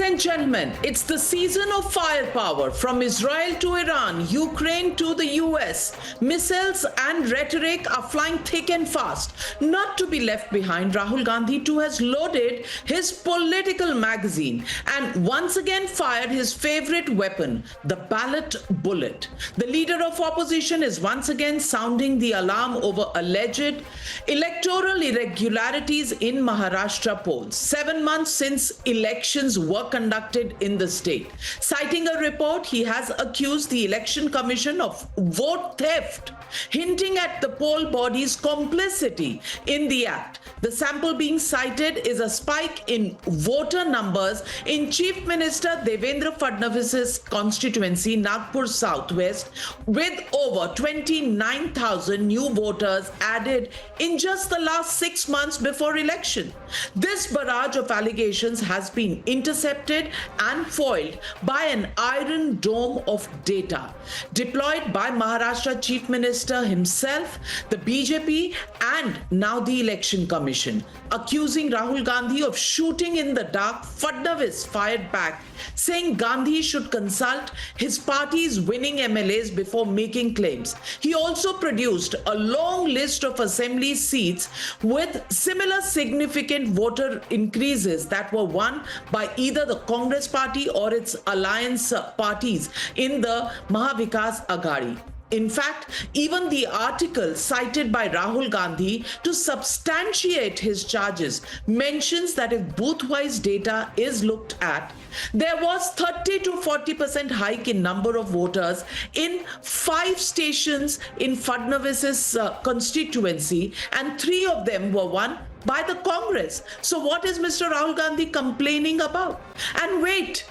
and gentlemen, it's the season of firepower from Israel to Iran, Ukraine to the US. Missiles and rhetoric are flying thick and fast. Not to be left behind, Rahul Gandhi too has loaded his political magazine and once again fired his favorite weapon, the ballot bullet. The leader of opposition is once again sounding the alarm over alleged electoral irregularities in Maharashtra polls, 7 months since elections were conducted in the state. Citing a report, he has accused the Election Commission of vote theft, hinting at the poll body's complicity in the act. The sample being cited is a spike in voter numbers in Chief Minister Devendra Fadnavis's constituency, Nagpur Southwest, with over 29,000 new voters added in just the last 6 months before election. This barrage of allegations has been intercepted and foiled by an iron dome of data deployed by Maharashtra Chief Minister himself, the BJP, and now the Election Commission. Accusing Rahul Gandhi of shooting in the dark, Fadnavis fired back, saying Gandhi should consult his party's winning MLAs before making claims. He also produced a long list of assembly seats with similar significant voter increases that were won by either the Congress party or its alliance parties in the Mahavikas Aghadi. In fact, even the article cited by Rahul Gandhi to substantiate his charges mentions that if booth-wise data is looked at, there was 30 to 40% hike in number of voters in 5 stations in Fadnavis's constituency, and 3 of them were won by the Congress. So what is Mr. Rahul Gandhi complaining about? And wait,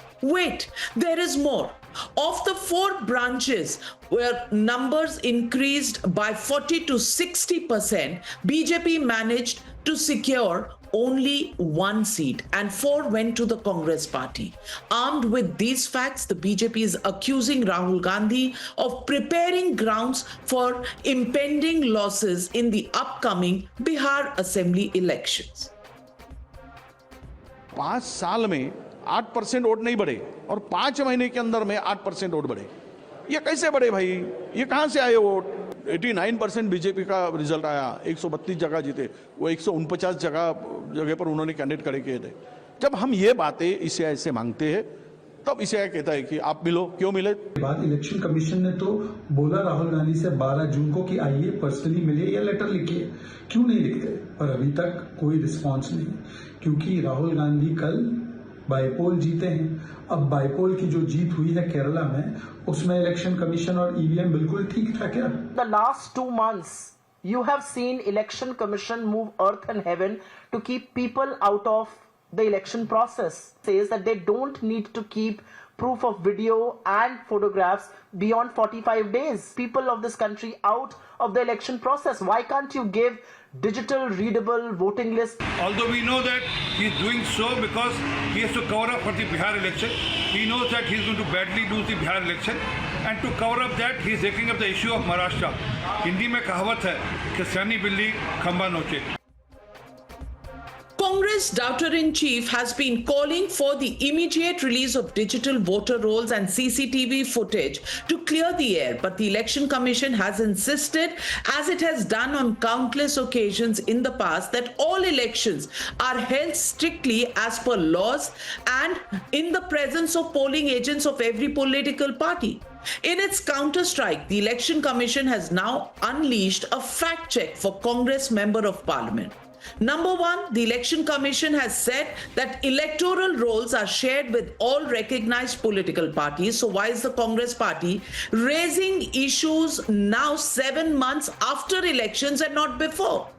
there is more. Of the 4 branches where numbers increased by 40 to 60%, BJP managed to secure only 1 seat and 4 went to the Congress party. Armed with these facts, the BJP is accusing Rahul Gandhi of preparing grounds for impending losses in the upcoming Bihar Assembly elections. 5 साल में 8% vote नहीं बढ़े और 5 महीने के अंदर में 8% vote बढ़े। ये कैसे बढ़े भाई? ये कहां से आए वोट? 89% बीजेपी का रिजल्ट आया, 132 जगह जीते, वो 149 जगह पर उन्होंने कैंडिडेट खड़े किए थे। जब हम ये बातें इसे ऐसे मांगते हैं, तब इसे कहता है कि आप मिलो, क्यों मिले? बात इलेक्शन कमीशन ने तो बोला राहुल गांधी से 12 जून को कि आइए पर्सनली मिलिए या लेटर लिखिए, क्यों नहीं लिखते? पर अभी तक कोई रिस्पॉन्स नहीं, क्योंकि राहुल गांधी कल बाईपोल जीते हैं। अब बाईपोल की जो जीत हुई है केरला में, उसमें इलेक्शन कमीशन और ईवीएम बिल्कुल ठीक था क्या? The last 2 months you have seen election commission move earth and heaven to keep people out of the election process. Says that they don't need to keep proof of video and photographs beyond 45 days. People of this country out of the election process. Why can't you give digital readable voting list? Although we know that he is doing so because he has to cover up for the Bihar election. He knows that he is going to badly lose the Bihar election, and to cover up that he is taking up the issue of Maharashtra. Hindi में कहावत है कि सियानी बिल्ली खंबा नोचे। Congress Doubter-in-Chief has been calling for the immediate release of digital voter rolls and CCTV footage to clear the air, but the Election Commission has insisted, as it has done on countless occasions in the past, that all elections are held strictly as per laws and in the presence of polling agents of every political party. In its counter-strike, the Election Commission has now unleashed a fact check for Congress Member of Parliament. Number 1, the Election Commission has said that electoral rolls are shared with all recognized political parties. So why is the Congress party raising issues now 7 months after elections and not before?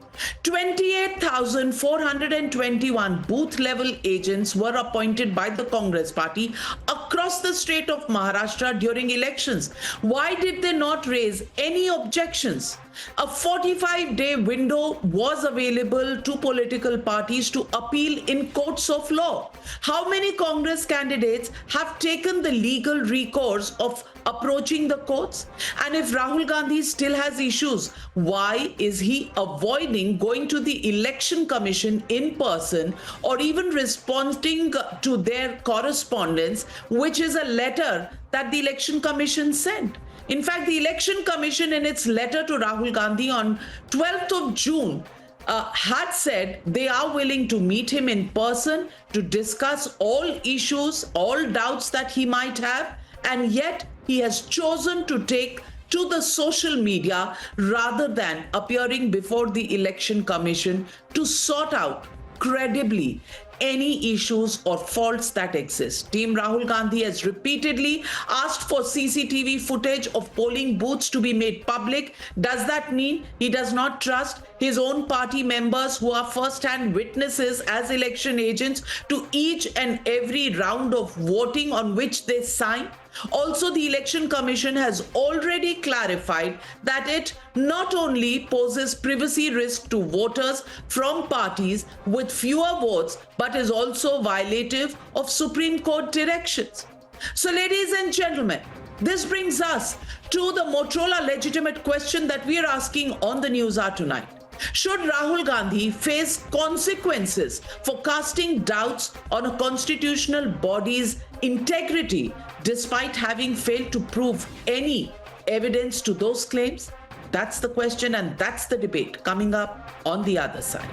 28,421 booth-level agents were appointed by the Congress party across the state of Maharashtra during elections. Why did they not raise any objections? A 45-day window was available to political parties to appeal in courts of law. How many Congress candidates have taken the legal recourse of approaching the courts? And if Rahul Gandhi still has issues, why is he avoiding going to the Election Commission in person or even responding to their correspondence, which is a letter that the Election Commission sent? In fact, the Election Commission in its letter to Rahul Gandhi on 12th of June had said they are willing to meet him in person to discuss all issues, all doubts that he might have, and yet he has chosen to take to the social media rather than appearing before the Election Commission to sort out credibly any issues or faults that exist. Team Rahul Gandhi has repeatedly asked for CCTV footage of polling booths to be made public. Does that mean he does not trust his own party members who are first-hand witnesses as election agents to each and every round of voting on which they sign? Also, the Election Commission has already clarified that it not only poses privacy risk to voters from parties with fewer votes, but is also violative of Supreme Court directions. So, ladies and gentlemen, this brings us to the Motorola legitimate question that we are asking on the News Hour tonight. Should Rahul Gandhi face consequences for casting doubts on a constitutional body's integrity despite having failed to prove any evidence to those claims? That's the question and that's the debate coming up on the other side.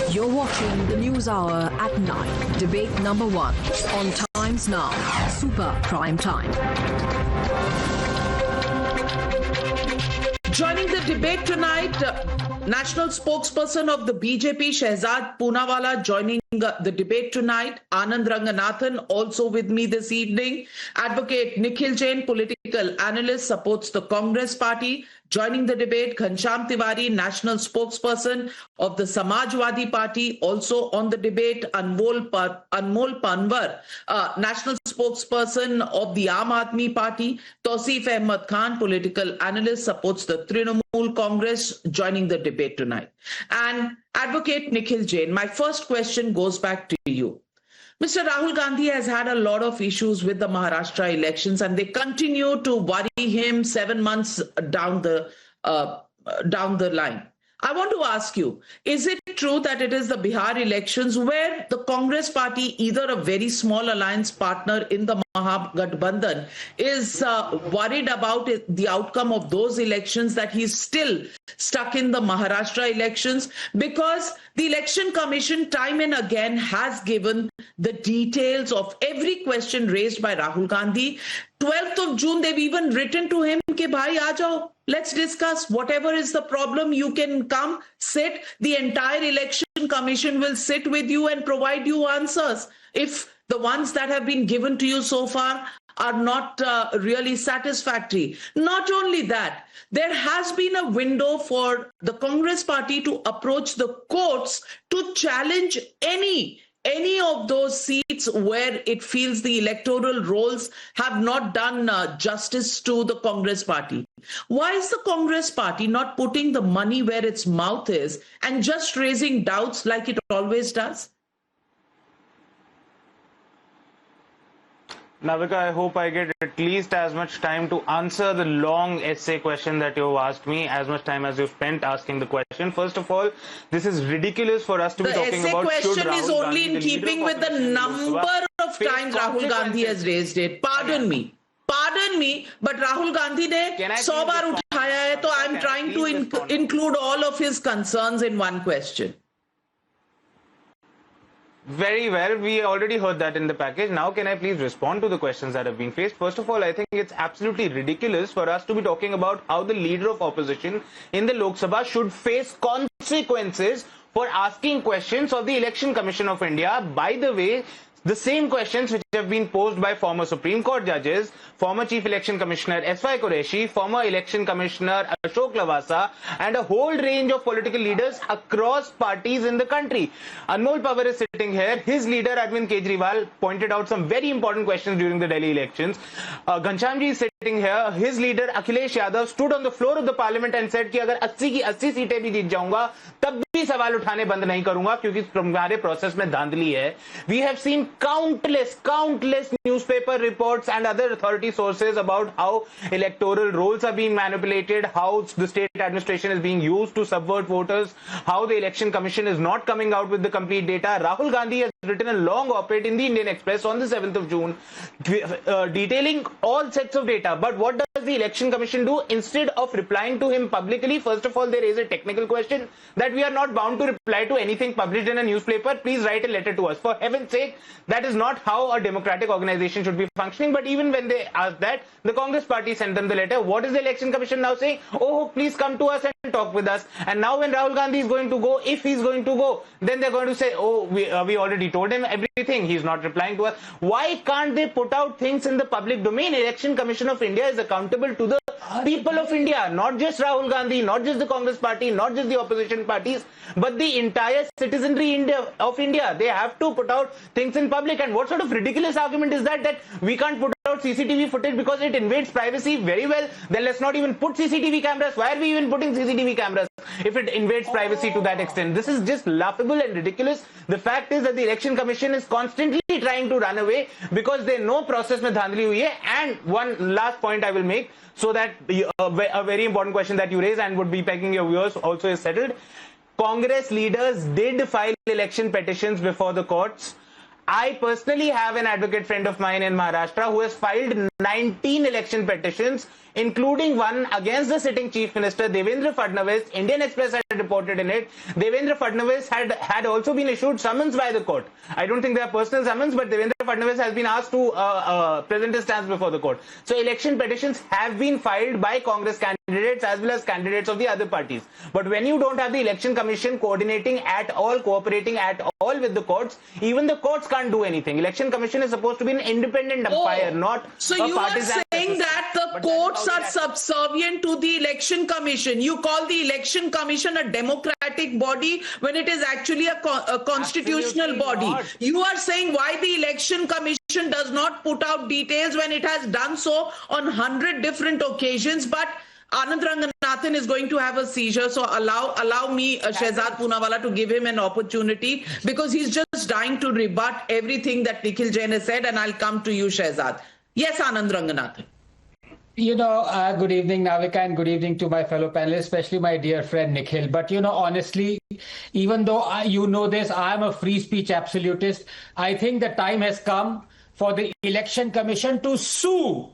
You're watching the News Hour at 9. Debate number 1 on Times Now. Super Prime Time. Joining the debate tonight, National spokesperson of the BJP, Shehzad Poonawalla, joining the debate tonight. Anand Ranganathan also with me this evening. Advocate Nikhil Jain, political analyst, supports the Congress party. Joining the debate, Ghanshyam Tiwari, national spokesperson of the Samajwadi Party, also on the debate. Anmol Panwar, national spokesperson of the Aam Aadmi Party. Tausif Ahmed Khan, political analyst, supports the Trinamool Congress, joining the debate tonight. And Advocate Nikhil Jain, my first question goes back to you. Mr. Rahul Gandhi has had a lot of issues with the Maharashtra elections, and they continue to worry him 7 months down the line. I want to ask you, is it true that it is the Bihar elections where the Congress party, either a very small alliance partner in the Mahagathbandhan, is worried about the outcome of those elections, that he's still stuck in the Maharashtra elections? Because the Election Commission time and again has given the details of every question raised by Rahul Gandhi. 12th of June, they've even written to him, "Ke bhai, aa jao. Let's discuss whatever is the problem. You can come, sit. The entire Election Commission will sit with you and provide you answers if the ones that have been given to you so far are not really satisfactory." Not only that, there has been a window for the Congress party to approach the courts to challenge any of those seats where it feels the electoral rolls have not done justice to the Congress party. Why is the Congress party not putting the money where its mouth is and just raising doubts like it always does? Navika, I hope I get at least as much time to answer the long essay question that you've asked me, as much time as you've spent asking the question. First of all, this is ridiculous for us to be talking about. The essay question is only in keeping with the number of times Rahul Gandhi has raised it. Pardon me, but Rahul Gandhi ne 100 बार उठाया है, तो I'm trying to include all of his concerns in one question. Very well. We already heard that in the package. Now, can I please respond to the questions that have been faced? First of all, I think it's absolutely ridiculous for us to be talking about how the leader of opposition in the Lok Sabha should face consequences for asking questions of the Election Commission of India. By the way, the same questions which have been posed by former Supreme Court judges, former Chief Election Commissioner S.Y. Qureshi, former Election Commissioner Ashok Lavasa, and a whole range of political leaders across parties in the country. Anmol Pawar is sitting here. His leader, Arvind Kejriwal, pointed out some very important questions during the Delhi elections. Ghanshyamji is sitting here. His leader, Akhilesh Yadav, stood on the floor of the parliament and said कि अगर 80 की 80 सीटें भी जीत जाऊंगा तब भी सवाल उठाने बंद नहीं करूंगा क्योंकि तुम्हारे प्रोसेस में धांधली है. We have seen countless newspaper reports and other authority sources about how electoral rolls are being manipulated, how the state administration is being used to subvert voters, how the election commission is not coming out with the complete data. Rahul Gandhi has written a long op-ed in the Indian Express on the 7th of June detailing all sets of data. But what does the election commission do? Instead of replying to him publicly, first of all, they raise a technical question that we are not bound to reply to anything published in a newspaper. Please write a letter to us. For heaven's sake, that is not how a democratic organization should be functioning. But even when they asked that, the Congress party sent them the letter. What is the election commission now saying? Oh, please come to us and talk with us. And now when Rahul Gandhi is going to go, if he's going to go, then they're going to say, oh, we already told him everything. He's not replying to us. Why can't they put out things in the public domain? Election Commission of India is accountable to the people of India, not just Rahul Gandhi, not just the Congress party, not just the opposition parties, but the entire citizenry of India. They have to put out things in public. And what sort of ridiculous argument is that we can't put out CCTV footage because it invades privacy? Very well, then let's not even put CCTV cameras. Why are we even putting CCTV cameras if it invades privacy to that extent? This is just laughable and ridiculous. The fact is that the election commission is constantly trying to run away because they know process mein dhandli hui hai. And one last point I will make, so that a very important question that you raise and would be begging your viewers also is settled. Congress leaders did file election petitions before the courts. I personally have an advocate friend of mine in Maharashtra who has filed 19 election petitions, including one against the sitting Chief Minister Devendra Fadnavis. Indian Express had reported in it. Devendra Fadnavis had also been issued summons by the court. I don't think they are personal summons, but Devendra Fadnavis has been asked to present his stance before the court. So election petitions have been filed by Congress candidates as well as candidates of the other parties. But when you don't have the election commission coordinating at all, cooperating at all with the courts, even the courts can't do anything. Election commission is supposed to be an independent umpire, not so a you are partisan saying that the courts are subservient to the election commission. You call the election commission a democratic body when it is actually a constitutional Absolutely body. not. You are saying why the election commission does not put out details when it has done so on 100 different occasions, but Anand Ranganathan is going to have a seizure, so allow me, Shehzad Poonawalla, to give him an opportunity because he's just dying to rebut everything that Nikhil Jain has said, and I'll come to you, Shehzad. Yes, Anand Ranganathan. Good evening, Navika, and good evening to my fellow panelists, especially my dear friend Nikhil. But, honestly, even though you know this, I'm a free speech absolutist. I think the time has come for the Election Commission to sue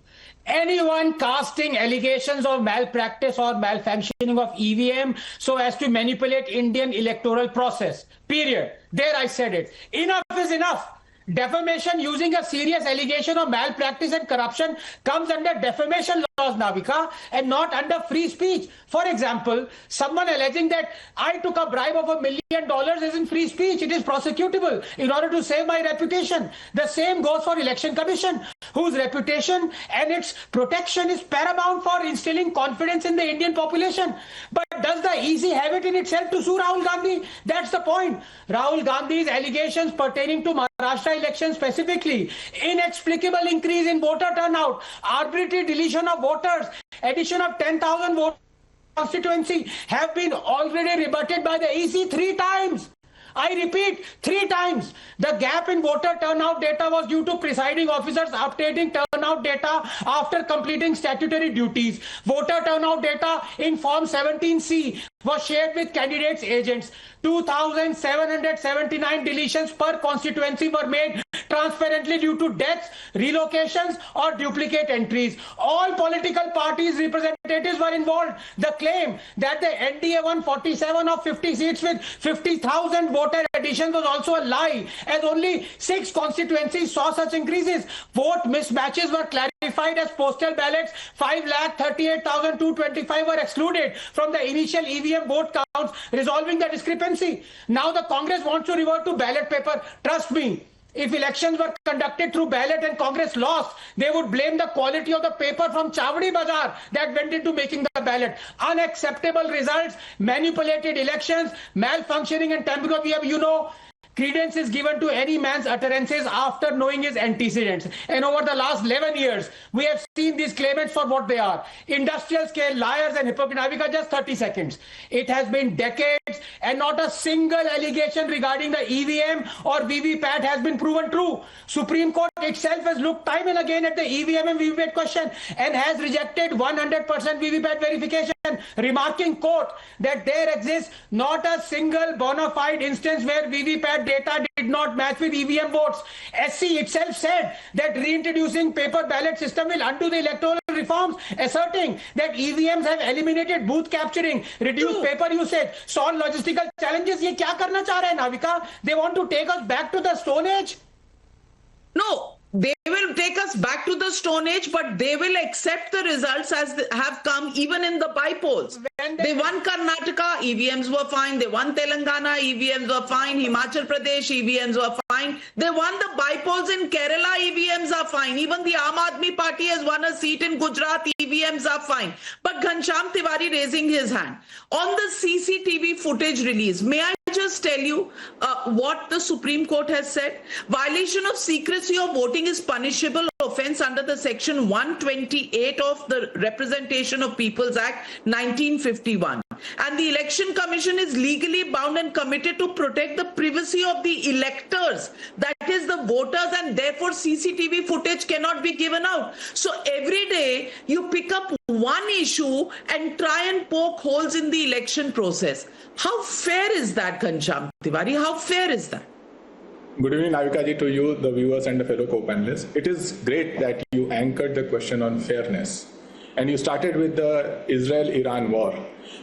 anyone casting allegations of malpractice or malfunctioning of EVM so as to manipulate Indian electoral process. Period. There I said it. Enough is enough. Defamation using a serious allegation of malpractice and corruption comes under defamation laws, Navika, and not under free speech. For example, someone alleging that I took a bribe of $1 million isn't free speech. It is prosecutable in order to save my reputation. The same goes for Election Commission, whose reputation and its protection is paramount for instilling confidence in the Indian population. But does the EC have it in itself to sue Rahul Gandhi? That's the point. Rahul Gandhi's allegations pertaining to Maharashtra election specifically, inexplicable increase in voter turnout, arbitrary deletion of voters, addition of 10,000 voters constituency have been already rebutted by the EC 3 times. I repeat, 3 times. The gap in voter turnout data was due to presiding officers updating turnout data after completing statutory duties. Voter turnout data in Form 17C was shared with candidates' agents. 2,779 deletions per constituency were made transparently due to deaths, relocations, or duplicate entries. All political parties' representatives were involved. The claim that the NDA won 47 of 50 seats with 50,000 voter additions was also a lie, as only 6 constituencies saw such increases. Vote mismatches were clarified as postal ballots 5,38,225 were excluded from the initial EVM vote counts, resolving the discrepancy. Now the Congress wants to revert to ballot paper. Trust me, If elections were conducted through ballot and Congress lost, they would blame the quality of the paper from Chavdi Bazaar that went into making the ballot. Unacceptable results, manipulated elections, malfunctioning and tampering. We have, credence is given to any man's utterances after knowing his antecedents. And over the last 11 years, we have seen these claimants for what they are. Industrial scale liars and hypocrites. Navika, just 30 seconds. It has been decades and not a single allegation regarding the EVM or VVPAT has been proven true. Supreme Court itself has looked time and again at the EVM and VVPAT question and has rejected 100% VVPAT verification, remarking, quote, that there exists not a single bona fide instance where VVPAT data did not match with EVM votes. SC itself said that reintroducing paper ballot system will undo the electoral reforms, asserting that EVMs have eliminated booth capturing, reduced paper usage, solved logistical challenges. ये क्या करना चाह रहे हैं Navika? They want to take us back to the Stone Age? No. They will take us back to the Stone Age, but they will accept the results as they have come even in the by-polls. They won Karnataka, EVMs were fine. They won Telangana, EVMs were fine. Himachal Pradesh, EVMs were fine. They won the by-polls in Kerala, EVMs are fine. Even the Aam Aadmi Party has won a seat in Gujarat, EVMs are fine. But Ghanshyam Tiwari raising his hand. On the CCTV footage release, may I just tell you what the Supreme Court has said? Violation of secrecy of voting is punishable offence under the section 128 of the Representation of People's Act 1951. And the Election Commission is legally bound and committed to protect the privacy of the electors, that is the voters, and therefore CCTV footage cannot be given out. So every day you pick up one issue and try and poke holes in the election process. How fair is that, Ghanshyam Tiwari? How fair is that? Good evening, Navika ji, to you, the viewers and the fellow co-panelists. It is great that you anchored the question on fairness. And you started with the Israel-Iran war.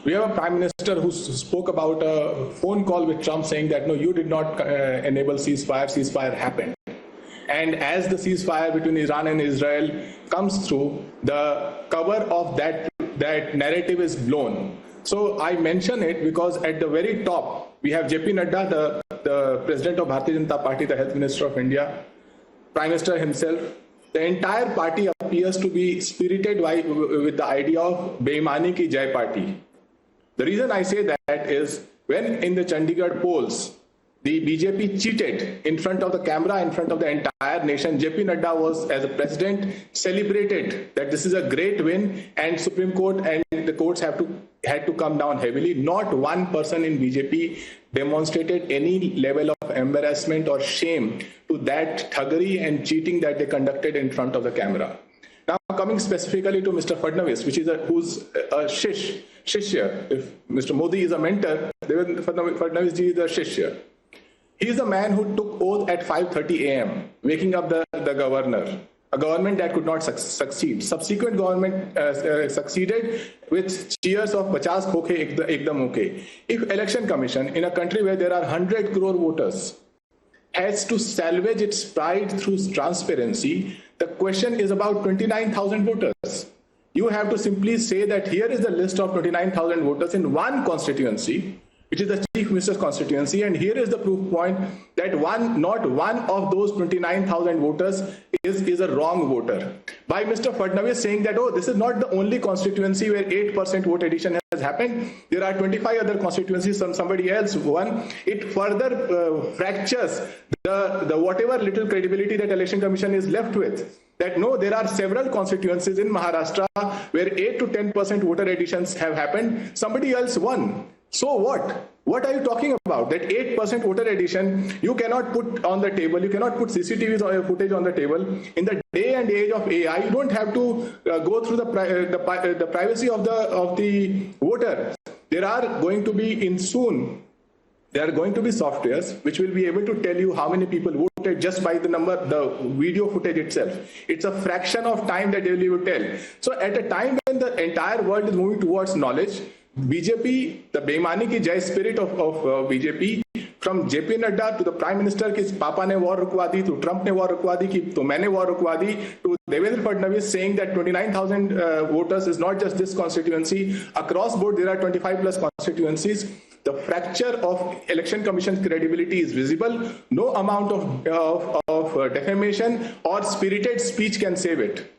We have a prime minister who spoke about a phone call with Trump saying that, no, you did not enable ceasefire happened. And as the ceasefire between Iran and Israel comes through, the cover of that narrative is blown. So I mention it because at the very top, we have JP Nadda, the president of Bharatiya Janata Party, the health minister of India, prime minister himself. The entire party appears to be spirited with the idea of Beimani ki Jai Party. The reason I say that is when in the Chandigarh polls, the BJP cheated in front of the camera, in front of the entire nation. JP Nadda was, as a president, celebrated that this is a great win, and Supreme Court and the courts had to come down heavily. Not one person in BJP demonstrated any level of embarrassment or shame to that thuggery and cheating that they conducted in front of the camera. Now, coming specifically to Mr. Fadnavis, who's a shishya. If Mr. Modi is a mentor, Fadnavis ji is a shishya. He is a man who took oath at 5:30 a.m., waking up the governor, a government that could not succeed. Subsequent government succeeded with cheers of 50 khokhe ekdam okay. If Election Commission in a country where there are 100 crore voters has to salvage its pride through transparency, the question is about 29,000 voters. You have to simply say that here is the list of 29,000 voters in one constituency, which is the Chief Minister's constituency, and here is the proof point that not one of those 29,000 voters is a wrong voter. By Mr. Fadnavis saying that, oh, this is not the only constituency where 8% vote addition has happened. There are 25 other constituencies, somebody else won. It further fractures the whatever little credibility that Election Commission is left with. That no, there are several constituencies in Maharashtra where 8 to 10% voter additions have happened. Somebody else won. So what? What are you talking about? That 8% voter addition you cannot put on the table. You cannot put CCTV footage on the table. In the day and age of AI, you don't have to go through the privacy of the voter. There are going to be there are going to be softwares which will be able to tell you how many people voted just by the video footage itself. It's a fraction of time that they will be able to tell. So at a time when the entire world is moving towards knowledge, BJP, the Beimani ki Jai spirit of BJP, from JP Nadda to the Prime Minister ki Papa ne war rukwa di, to Trump ne war rukwa di, to maine war rukwa di, to Devendra Fadnavis saying that 29,000 voters is not just this constituency. Across board, there are 25 plus constituencies. The fracture of Election Commission's credibility is visible. No amount of defamation or spirited speech can save it.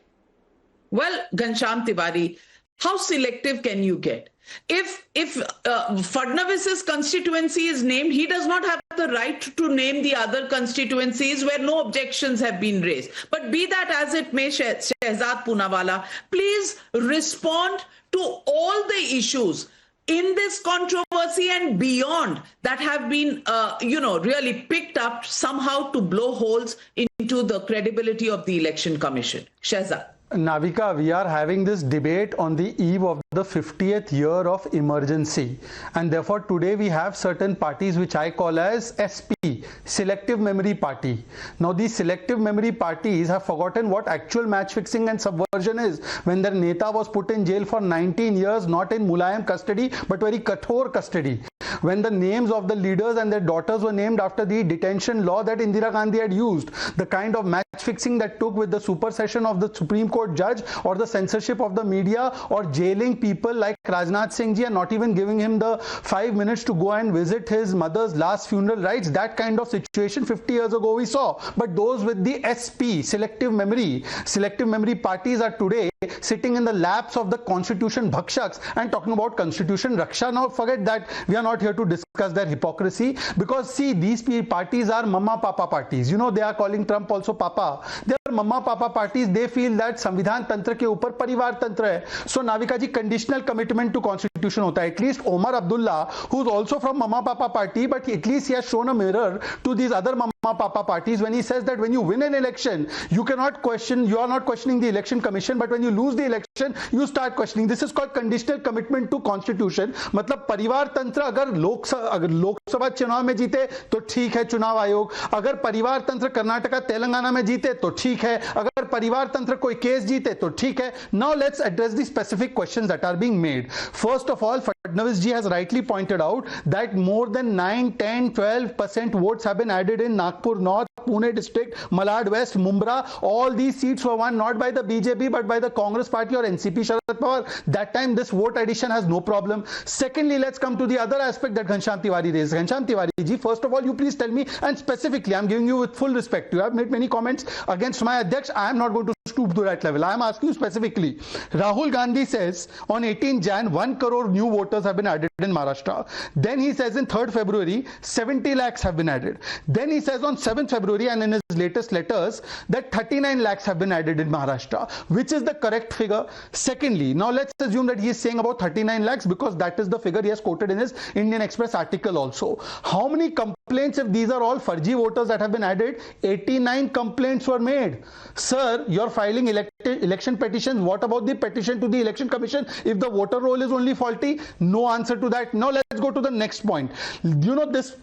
Well, Ghanshyam Tiwari, how selective can you get? If Fadnavis's constituency is named, he does not have the right to name the other constituencies where no objections have been raised. But be that as it may, Shehzad Poonawalla, please respond to all the issues in this controversy and beyond that have been, really picked up somehow to blow holes into the credibility of the Election Commission. Shehzad. Navika, we are having this debate on the eve of the 50th year of emergency, and therefore today we have certain parties which I call as SP, Selective Memory Party. Now these Selective Memory parties have forgotten what actual match fixing and subversion is when their Neta was put in jail for 19 years, not in Mulayam custody but very Kathor custody. When the names of the leaders and their daughters were named after the detention law that Indira Gandhi had used, the kind of match fixing that took with the supersession of the Supreme Court judge or the censorship of the media or jailing people like Rajnath Singh ji and not even giving him the 5 minutes to go and visit his mother's last funeral rites, that kind of situation 50 years ago we saw. But those with the SP, Selective Memory parties are today sitting in the laps of the Constitution Bhakshaks and talking about Constitution Raksha. Now forget that, we are not here to discuss their hypocrisy, because see, these parties are mama papa parties. You know, they are calling Trump also papa. They are mama papa parties. They feel that संविधान तंत्र के ऊपर परिवार तंत्र है. So Navika ji, conditional commitment to constitution hota hai. At least Omar Abdullah, who is also from mama papa party, but at least he has shown a mirror to these other mama papa parties when he says that when you win an election, you are not questioning the election commission, but when you lose the election, you start questioning. This is called conditional commitment to constitution. मतलब परिवार तंत्र अगर लोकसभा चुनाव में जीते तो ठीक है चुनाव आयोग, अगर परिवार तंत्र कर्नाटका तेलंगाना में जीते तो ठीक है, अगर परिवार तंत्र कोई केस जीते तो ठीक है. Now let's address the specific questions that are being made. First of all, Fadnavis ji has rightly pointed out that more than 9, 10, 12% votes have been added in Nagpur North, Pune district, Malad West, Mumbai. All these seats were won not by the BJP but by the Congress party or NCP Sharad Pawar. That time this vote addition has no problem. Secondly, let's come to the other aspect that Ghanshyam Tiwari raised. Ghanshyam Tiwari ji, first of all, you please tell me, and specifically, I'm giving you with full respect. You have made many comments against my Adhyaksh. I am not going to stoop to that level. I am asking you specifically. Rahul Gandhi says on 18 Jan, 1 crore new voters have been added in Maharashtra. Then he says in 3rd February, 70 lakhs have been added. Then he says on 7th February and in his latest letters that 39 lakhs have been added in Maharashtra. Which is the correct figure? Secondly, now let's assume that he is saying about 39 lakhs because that is the figure he has quoted in his Indian Express article also. How many complaints, if these are all Farji voters that have been added? 89 complaints were made. Sir, you're filing election petitions. What about the petition to the Election Commission if the voter roll is only faulty? No answer to that. Now let's go to the next point. You know, this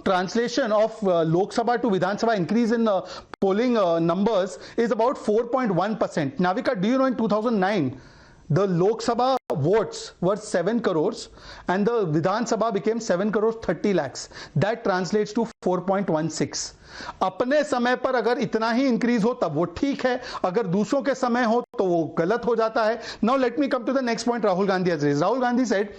translation of Lok Sabha to Vidhan Sabha increase in polling numbers is about 4.1%. Navika, do you know in 2009 the Lok Sabha votes were 7 crores and the Vidhan Sabha became 7 crores 30 lakhs. That translates to 4.16. अपने समय पर अगर इतना ही increase हो तब वो ठीक है, अगर दूसरों के समय हो तो वो गलत हो जाता है. Now let me come to the next point Rahul Gandhi has raised. Rahul Gandhi said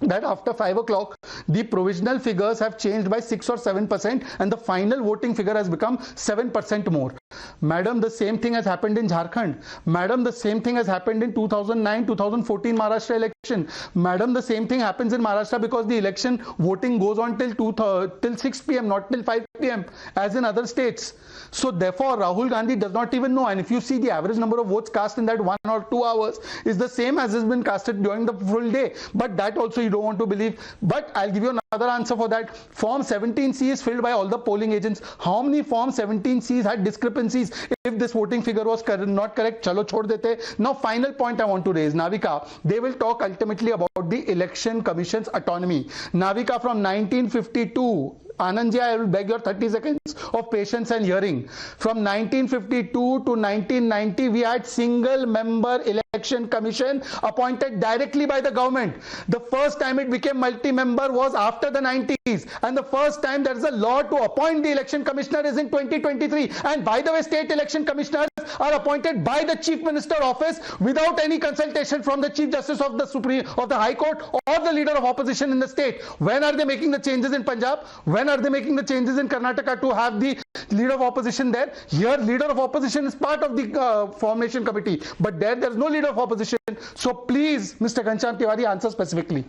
that after 5 o'clock the provisional figures have changed by 6 or 7% and the final voting figure has become 7% more. Madam, the same thing has happened in Jharkhand. Madam, the same thing has happened in 2009-2014 Maharashtra election. Madam, the same thing happens in Maharashtra because the election voting goes on till 6 p.m. not till 5 p.m. as in other states. So therefore Rahul Gandhi does not even know, and if you see the average number of votes cast in that 1 or 2 hours is the same as has been casted during the full day. But that also you don't want to believe. But I'll give you another answer for that. Form 17C is filled by all the polling agents. How many Form 17Cs had discrepancies? If this voting figure was not correct, chalo chhod dete. Now final point I want to raise, Navika, they will talk ultimately about the Election Commission's autonomy. Navika, from 1952, Anandji, I will beg your 30 seconds of patience and hearing. From 1952 to 1990, we had single member election commission appointed directly by the government. The first time it became multi-member was after the 90s. And the first time there is a law to appoint the election commissioner is in 2023. And by the way, state election commissioners are appointed by the Chief Minister office without any consultation from the Chief Justice of the High Court or the leader of opposition in the state. When are they making the changes in Punjab? When are they making the changes in Karnataka to have the leader of opposition there? Here, leader of opposition is part of the formation committee, but there's no leader of opposition. So please, Mr. Ghanshyam Tiwari, answer specifically.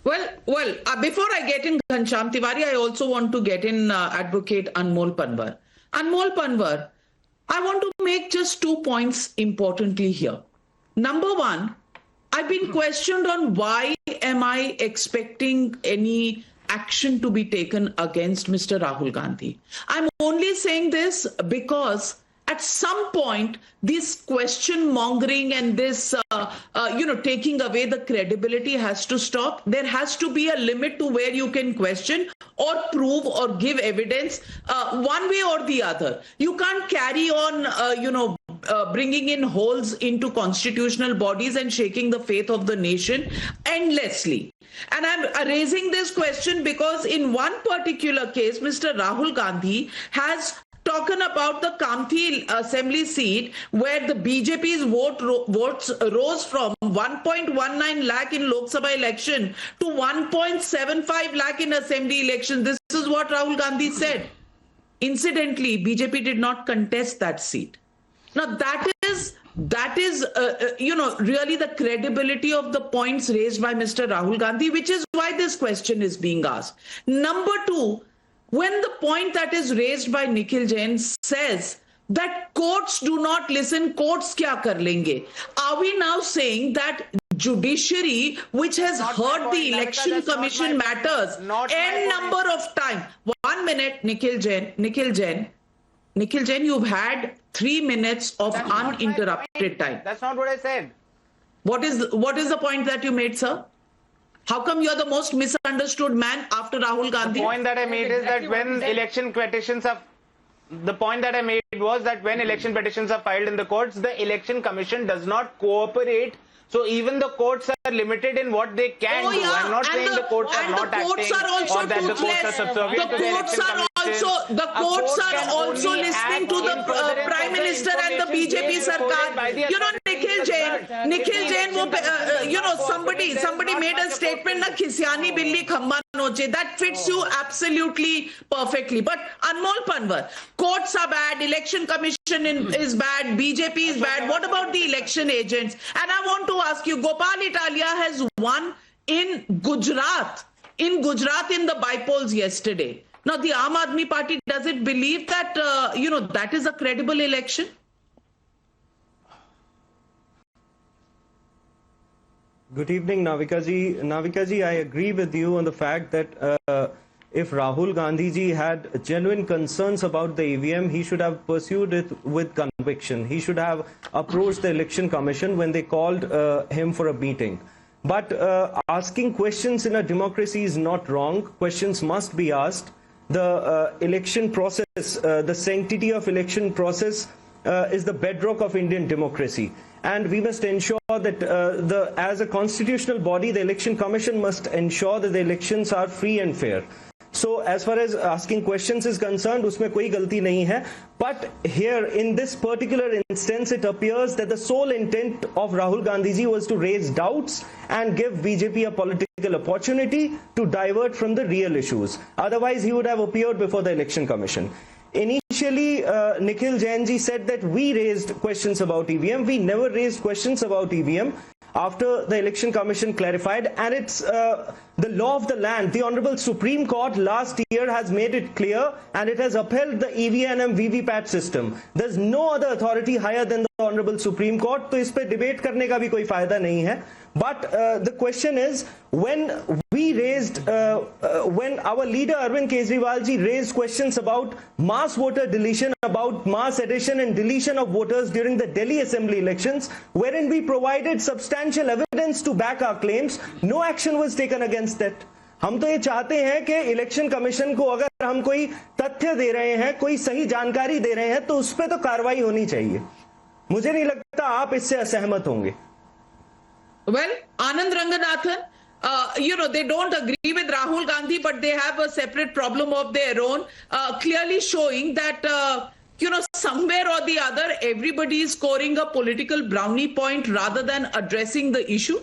Well, before I get in Ghanshyam Tiwari, I also want to get in Advocate Anmol Panwar. Anmol Panwar, I want to make just 2 points importantly here. Number one, I've been questioned on why am I expecting any action to be taken against Mr. Rahul Gandhi. I'm only saying this because at some point, this question mongering and this, taking away the credibility has to stop. There has to be a limit to where you can question or prove or give evidence one way or the other. You can't carry on, bringing in holes into constitutional bodies and shaking the faith of the nation endlessly. And I'm raising this question because in one particular case, Mr. Rahul Gandhi has talking about the Kamptee assembly seat where the BJP's votes rose from 1.19 lakh in Lok Sabha election to 1.75 lakh in assembly election. This is what Rahul Gandhi said. Incidentally, BJP did not contest that seat. Now that is really the credibility of the points raised by Mr. Rahul Gandhi, which is why this question is being asked. Number two, when the point that is raised by Nikhil Jain says that courts do not listen, courts kya kar lenge? Are we now saying that judiciary, which has heard the election commission matters n number of time? 1 minute, Nikhil Jain, you've had 3 minutes of uninterrupted time. That's not what I said. What is the point that you made, sir? How come you're the most misunderstood man after Rahul Gandhi? The point that I made is that when election petitions are... The point that I made was that when election petitions are filed in the courts, the election commission does not cooperate. So even the courts are limited in what they can do. I'm not saying the courts are not acting or that the courts are subservient to the election commission. The courts are also listening to the Prime Minister and the BJP Sarkar. You know, Nikhil Jain, somebody made a statement, na khisyani billi khamba noche. That fits you absolutely perfectly. But Anmol Panwar, courts are bad, election commission is bad, BJP is bad. What about the election agents? And I want to ask you, Gopal Italia has won in Gujarat in the by-polls yesterday. Now, the Aam Aadmi Party, does it believe that, that is a credible election? Good evening, Navika ji. Navika ji, I agree with you on the fact that if Rahul Gandhi ji had genuine concerns about the EVM, he should have pursued it with conviction. He should have approached the election commission when they called him for a meeting. But asking questions in a democracy is not wrong. Questions must be asked. The election process, the sanctity of election process is the bedrock of Indian democracy. And we must ensure that as a constitutional body, the election commission must ensure that the elections are free and fair. So as far as asking questions is concerned, usme koi galti nahi hai. But here in this particular instance, it appears that the sole intent of Rahul Gandhi ji was to raise doubts and give BJP a political opportunity to divert from the real issues. Otherwise, he would have appeared before the election commission. Initially, Nikhil Jain ji said that we raised questions about EVM. We never raised questions about EVM. After the election commission clarified, and it's the law of the land. The Honorable Supreme Court last year has made it clear, and it has upheld the EVM VVPAT system. There's no other authority higher than the Honorable Supreme Court. तो इस पे debate करने का भी कोई फायदा नहीं है. But the question is, when we raised, when our leader Arvind Kejriwal ji raised questions about mass voter deletion, about mass addition and deletion of voters during the Delhi Assembly elections, wherein we provided substantial evidence to back our claims, no action was taken against that. हम तो ये चाहते हैं कि election commission को अगर हम कोई तथ्य दे रहे हैं, कोई सही जानकारी दे रहे हैं, तो उस पे तो कार्रवाई होनी चाहिए. मुझे नहीं लगता आप इससे असहमत होंगे. Well, Anand Ranganathan, they don't agree with Rahul Gandhi, but they have a separate problem of their own, clearly showing that, somewhere or the other, everybody is scoring a political brownie point rather than addressing the issue?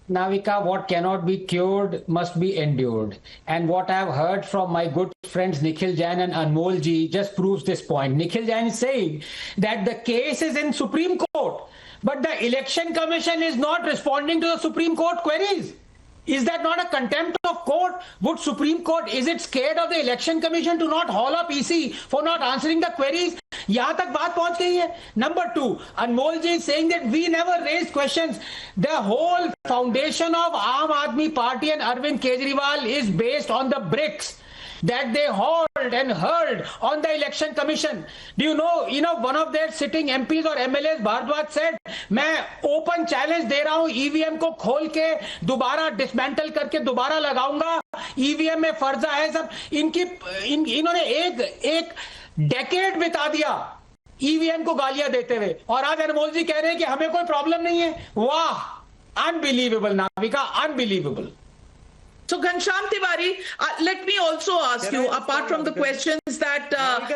Navika, what cannot be cured must be endured. And what I have heard from my good friends Nikhil Jain and Anmol ji just proves this point. Nikhil Jain is saying that the case is in Supreme Court, but the Election Commission is not responding to the Supreme Court queries. Is that not a contempt of court? Would Supreme Court, is it scared of the Election Commission to not haul up EC for not answering the queries? यहाँ तक बात पहुंच गई है. Number 2, Anmol ji is saying that we never raised questions. The whole foundation of Aam Aadmi Party and Arvind Kejriwal is based on the bricks that they hauled and hurled on the Election Commission. Do you know, one of their sitting MPs or MLAs, Bhardwaj, said, मैं open challenge दे रहा हूं, EVM को खोल के दोबारा dismantle करके दोबारा लगाऊंगा, EVM में फर्जा है सब. इन्होंने एक डेकेड बिता दिया ईवीएम को गालियां देते हुए, और आज अनमोल जी कह रहे हैं कि हमें कोई प्रॉब्लम नहीं है. वाह, unbelievable Navika, unbelievable. So Ghanshyam Tiwari, let me also ask you, apart from the questions that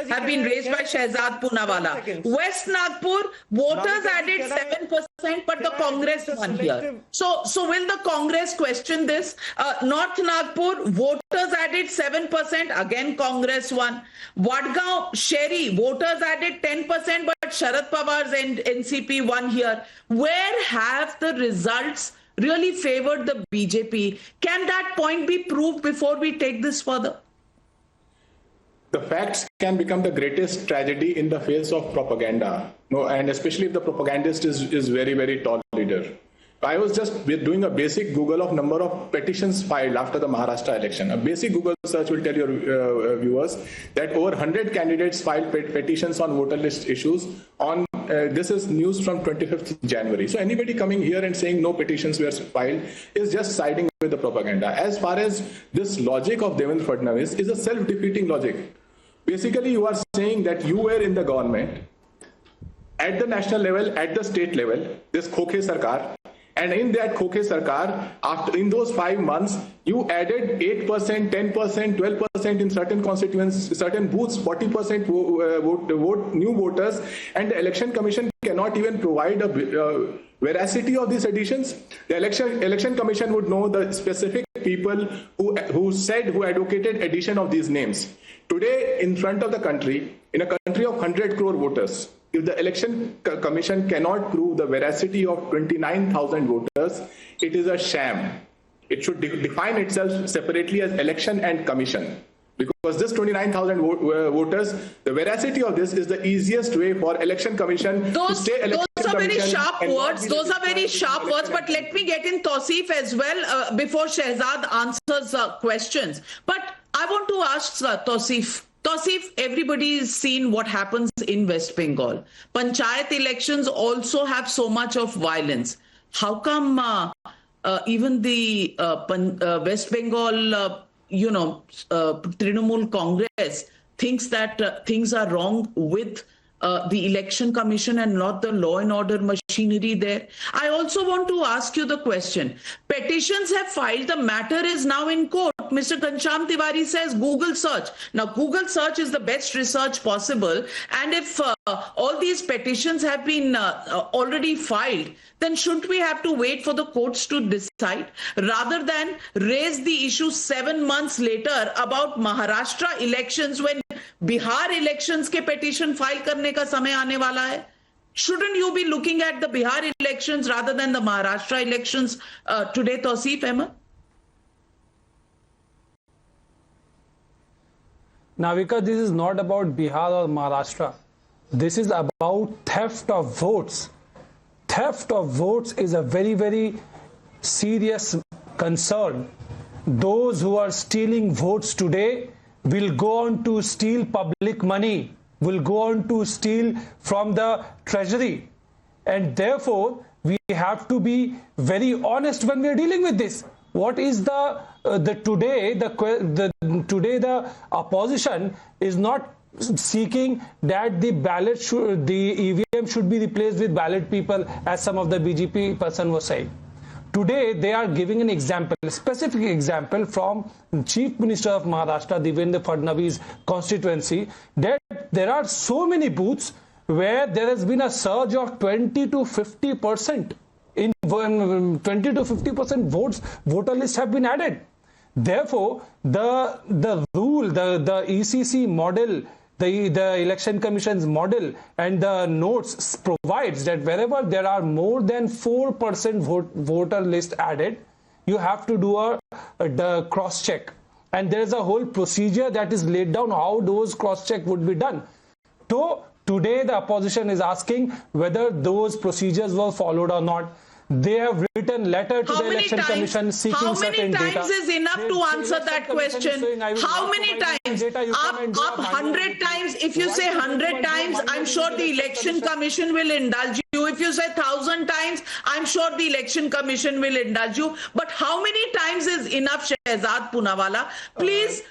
have been raised by Shehzad Poonawala, West Nagpur voters added 7%, but the Congress won here. So will the Congress question this? North Nagpur voters added 7%, again Congress won. Wadgaon Sherry voters added 10%, but Sharad Pawar's NCP won here. Where have the results really favored the BJP? Can that point be proved before we take this further? The facts can become the greatest tragedy in the face of propaganda. No, and especially if the propagandist is very, very tall leader. I was just doing a basic Google of number of petitions filed after the Maharashtra election. A basic Google search will tell your viewers that over 100 candidates filed petitions on voter list issues on this is news from 25th January. So anybody coming here and saying no petitions were filed is just siding with the propaganda. As far as this logic of Devendra Fadnavis is a self-defeating logic. Basically, you are saying that you were in the government at the national level, at the state level, this Khokhe Sarkar, and in that Khokhe Sarkar, in those 5 months, you added 8%, 10%, 12% in certain constituencies, certain booths, 40% vote new voters, and the Election Commission cannot even provide a veracity of these additions. The Election Commission would know the specific people who advocated addition of these names. Today, in front of the country, in a country of 100 crore voters, if the Election Commission cannot prove the veracity of 29,000 voters, it is a sham. It should define itself separately as election and commission. Because this 29,000 voters, the veracity of this is the easiest way for Election Commission to say Election Commission. Those are very sharp words. Those are very sharp words. But let me get in Tausif as well before Shehzad answers questions. But I want to ask Tausif. Tausif, everybody has seen what happens in West Bengal. Panchayat elections also have so much of violence. How come even the West Bengal, Trinamool Congress thinks that things are wrong with the Election Commission and not the law and order machinery there? I also want to ask you the question. Petitions have filed. The matter is now in court. Mr. Ghanshyam Tiwari says Google search. Now, Google search is the best research possible. And if all these petitions have been already filed, then shouldn't we have to wait for the courts to decide rather than raise the issue 7 months later about Maharashtra elections when Bihar elections ke petition file karne ka samay aane wala hai? Shouldn't you be looking at the Bihar elections rather than the Maharashtra elections today, Tausif Ahmed? Navika, this is not about Bihar or Maharashtra. This is about theft of votes. Theft of votes is a very, very serious concern. Those who are stealing votes today will go on to steal public money, will go on to steal from the treasury. And therefore, we have to be very honest when we are dealing with this. What is today the opposition is not seeking that the EVM should be replaced with ballot people, as some of the BJP person was saying. Today, they are giving an example, a specific example from Chief Minister of Maharashtra, Devendra Fadnavis' constituency, that there are so many booths where there has been a surge of 20 to 50% in 20 to 50% votes, voter lists have been added. Therefore, the rule, the ECC model, the Election Commission's model and the notes provides that wherever there are more than 4% voter list added, you have to do the cross check. And there is a whole procedure that is laid down how those cross check would be done. So today the opposition is asking whether those procedures were followed or not. They have written letter to the Election Commission seeking certain data. How many times is enough to answer that question? How many times? Up 100 times. If you say 100 times, I'm sure the Election Commission will indulge you. If you say 1,000 times, I'm sure the Election Commission will indulge you. But how many times is enough, Shehzad Poonawalla? Please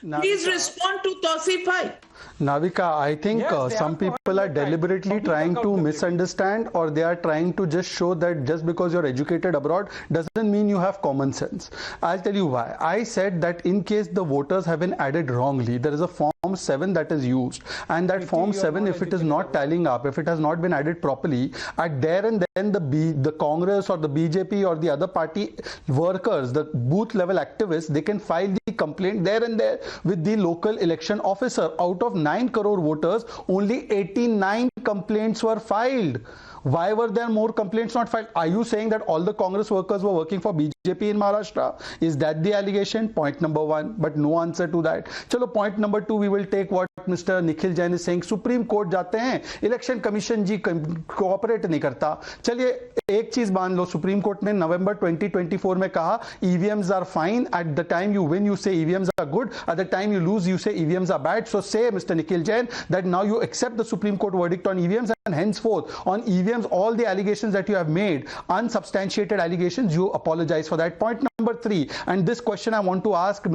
respond to Tausif Bhai. Navika, I think some people are deliberately trying to misunderstand, or they are trying to just show that just because you're educated abroad doesn't mean you have common sense. I'll tell you why. I said that in case the voters have been added wrongly, there is a Form 7 that is used, and that Form 7, if it is not tallying up, if it has not been added properly, at there and then the Congress or the BJP or the other party workers, the booth level activists, they can file the complaint there and there with the local election officer. Out of 9 crore voters, only 89 complaints were filed. Why were there more complaints not filed? Are you saying that all the Congress workers were working for BJP in Maharashtra? Is that the allegation? Point number one, but no answer to that. Chalo, point number two, we will take what Mr. Nikhil Jain is saying. Supreme Court जाते हैं, Election Commission जी cooperate नहीं करता. चलिए एक चीज मान लो, Supreme Court ने November 2024 में कहा EVMs are fine. At the time you win, you say EVMs are good. At the time you lose, you say EVMs are bad. So say, Mr. Nikhil Jain, that now you accept the Supreme Court verdict on EVMs, and henceforth on EVMs, all the allegations that you have made, unsubstantiated allegations, you apologize for that. Point number three, and this question I want to ask the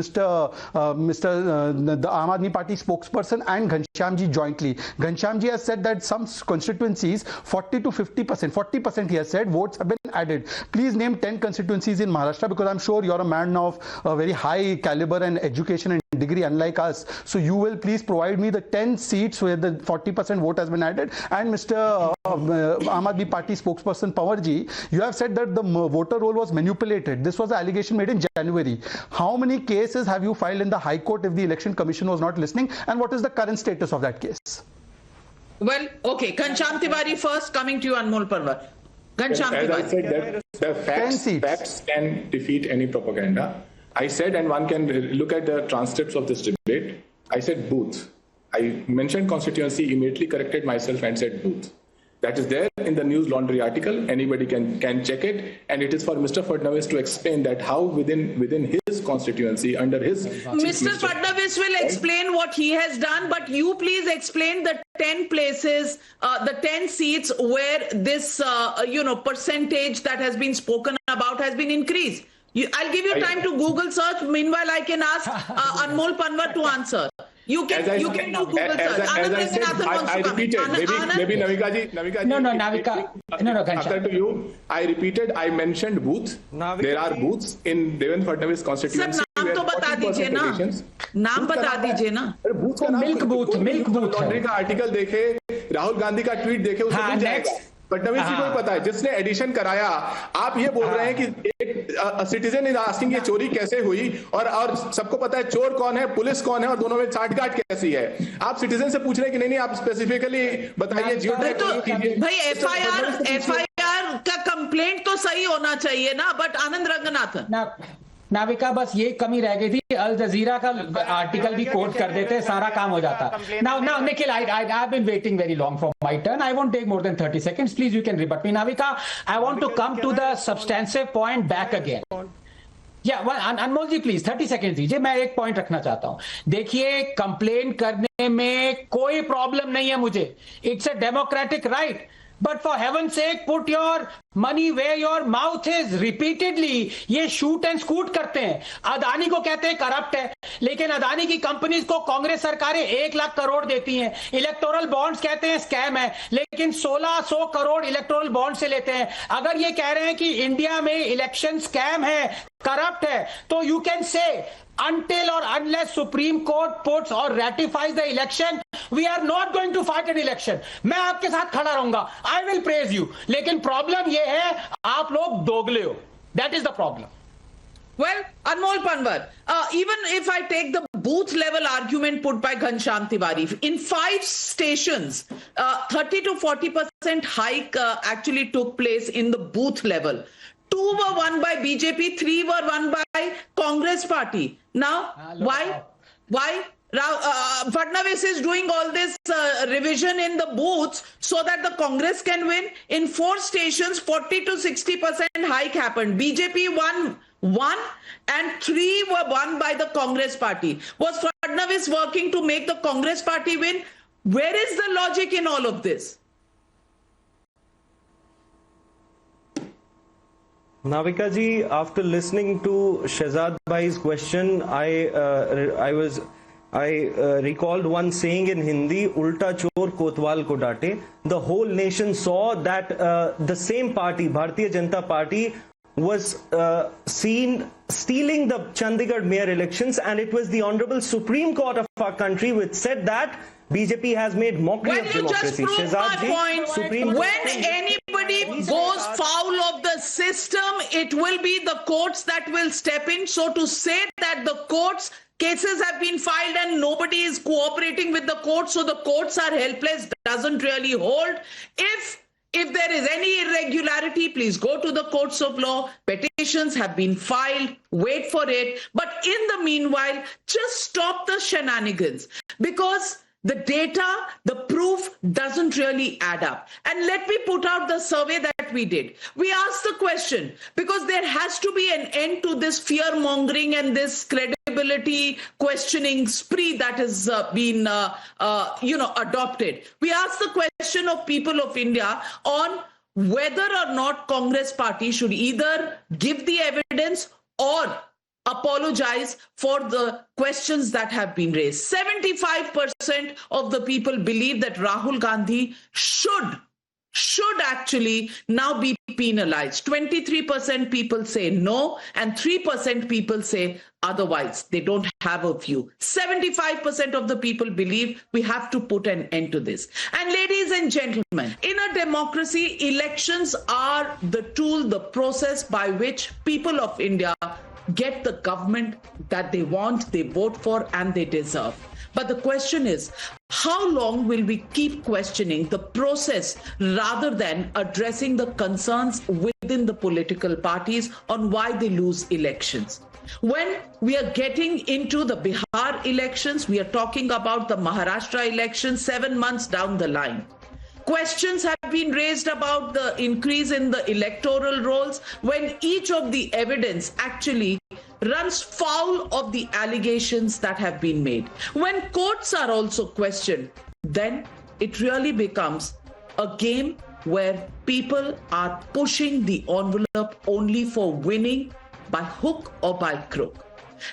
Aam Aadmi Party spokesperson and Ghanshyam ji jointly. Ghanshyam ji has said that some constituencies, 40 to 50%, 40% he has said, votes have been added. Please name 10 constituencies in Maharashtra, because I'm sure you're a man of a very high caliber and education and degree, unlike us. So you will please provide me the 10 seats where the 40% vote has been added. And Mr. Aam Aadmi Party spokesperson Pawarji, you have said that the voter roll was manipulated. This was an allegation made in January. How many cases have you filed in the High Court if the Election Commission was not listening? And what is the current status of that case? Well, okay. Ghanshyam Tiwari first, coming to you, Anmol Parwar. Ghanshyam Tiwari. As I said, that the facts can defeat any propaganda. I said, and one can look at the transcripts of this debate, I said booth. I mentioned constituency, immediately corrected myself and said booth. That is there in the News Laundry article. Anybody can check it, and it is for Mr. Fadnavis to explain that how within his constituency, under his Mr. Fadnavis will explain what he has done, but you please explain the 10 places, the 10 seats where this percentage that has been spoken about has been increased. I'll give you time to Google search. Meanwhile, I can ask Anmol Panwar to answer. You can do Google search. I repeated. Maybe Navika ji. Navika. After to you, I repeated. I mentioned booth. There are booths in Devendra Fadnavis constituency. Sir, नाम तो बता दीजिए ना. नाम बता दीजिए ना. Milk booth. Laundry का आर्टिकल देखे, राहुल गांधी का ट्वीट देखे, उससे मिल जाएगा. फडणवीस जी को ही पता है, जिसने एडिशन कराया. आप ये बोल रहे हैं कि एक सिटीजन इज आस्किंग ये चोरी कैसे हुई, और सबको पता है चोर कौन है, पुलिस कौन है, और दोनों में साठगांठ कैसी है. आप सिटीजन से पूछ रहे हैं कि नहीं, आप स्पेसिफिकली बताइए. भाई एफआईआर का कंप्लेंट तो सही होना चाहिए ना. बट आनंद रंगनाथन, नाविका, बस ये कमी रह गई थी, अल जजीरा का आर्टिकल भी कोट कर देते, सारा काम हो जाता. Now, Nikhil, I've been waiting very long for my turn. I won't take more than 30 seconds. Please, you can rebut me. Navika, I want to come to the substantive point back again. Yeah, well, Anmol ji, please, 30 seconds दीजिए. मैं एक point रखना चाहता हूं. देखिए, complain करने में कोई प्रॉब्लम नहीं है मुझे. It's a democratic right. but for heaven's sake, put your money where your mouth is. Repeatedly, ये shoot and scoot करते हैं. अदानी को कहते हैं करप्ट है, लेकिन अदानी की कंपनीज को कांग्रेस सरकारें 1 लाख करोड़ देती हैं. इलेक्टोरल बॉन्ड्स कहते हैं स्कैम है, लेकिन 1600 करोड़ इलेक्टोरल बॉन्ड से लेते हैं. अगर ये कह रहे हैं कि इंडिया में इलेक्शन स्कैम है, करप्ट है, तो you can say until or unless Supreme Court puts or ratifies the election, we are not going to fight an election. मैं आपके साथ खड़ा रहूंगा. I will praise you. लेकिन प्रॉब्लम ये है, आप लोग दोगले हो. That is the problem. Well, Anmol Panwar, even if I take the booth level argument put by Ghanshyam Tiwari, in 5 stations, 30 to 40% hike actually took place in the booth level. 2 were won by BJP, 3 were won by Congress party. Now, why? Fadnavis is doing all this revision in the booths so that the Congress can win. In 4 stations, 40 to 60% hike happened. BJP won 1 and 3 were won by the Congress party. Was Fadnavis working to make the Congress party win? Where is the logic in all of this? Navika ji, after listening to Shehzad Bhai's question, I recalled one saying in Hindi, "Ulta chor kotwal ko daate." The whole nation saw that the same party, Bharatiya Janata Party, was seen stealing the Chandigarh mayor elections, and it was the Honorable Supreme Court of our country which said that BJP has made mockery of democracy. Just prove my point. When anybody goes foul of the system, it will be the courts that will step in. So to say that the courts cases have been filed and nobody is cooperating with the courts, so the courts are helpless, doesn't really hold. If there is any irregularity, please go to the courts of law. Petitions have been filed. Wait for it. But in the meanwhile, just stop the shenanigans, because the data, the proof doesn't really add up. And let me put out the survey that we did. We asked the question, because there has to be an end to this fear-mongering and this credibility questioning spree that has been, adopted. We asked the question of people of India on whether or not Congress party should either give the evidence or apologize for the questions that have been raised. 75% of the people believe that Rahul Gandhi should actually now be penalized. 23% people say no, and 3% people say otherwise. They don't have a view. 75% of the people believe we have to put an end to this. And ladies and gentlemen, in a democracy, elections are the tool, the process by which people of India get the government that they want, they vote for, and they deserve. But the question is, how long will we keep questioning the process rather than addressing the concerns within the political parties on why they lose elections? When we are getting into the Bihar elections, we are talking about the Maharashtra elections 7 months down the line. Questions have been raised about the increase in the electoral rolls when each of the evidence actually runs foul of the allegations that have been made. When courts are also questioned, then it really becomes a game where people are pushing the envelope only for winning by hook or by crook.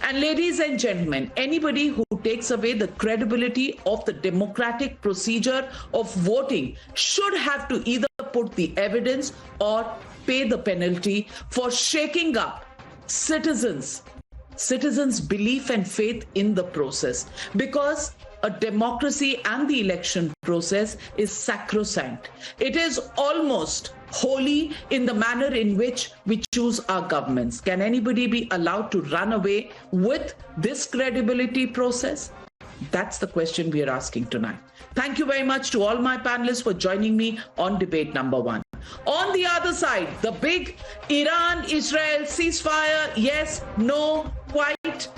And ladies and gentlemen, anybody who takes away the credibility of the democratic procedure of voting should have to either put the evidence or pay the penalty for shaking up citizens' belief and faith in the process. Because a democracy and the election process is sacrosanct. It is almost holy in the manner in which we choose our governments. Can anybody be allowed to run away with this credibility process? That's the question we are asking tonight. Thank you very much to all my panelists for joining me on debate number 1. On the other side, the big Iran-Israel ceasefire, yes, no, quite,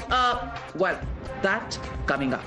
that coming up.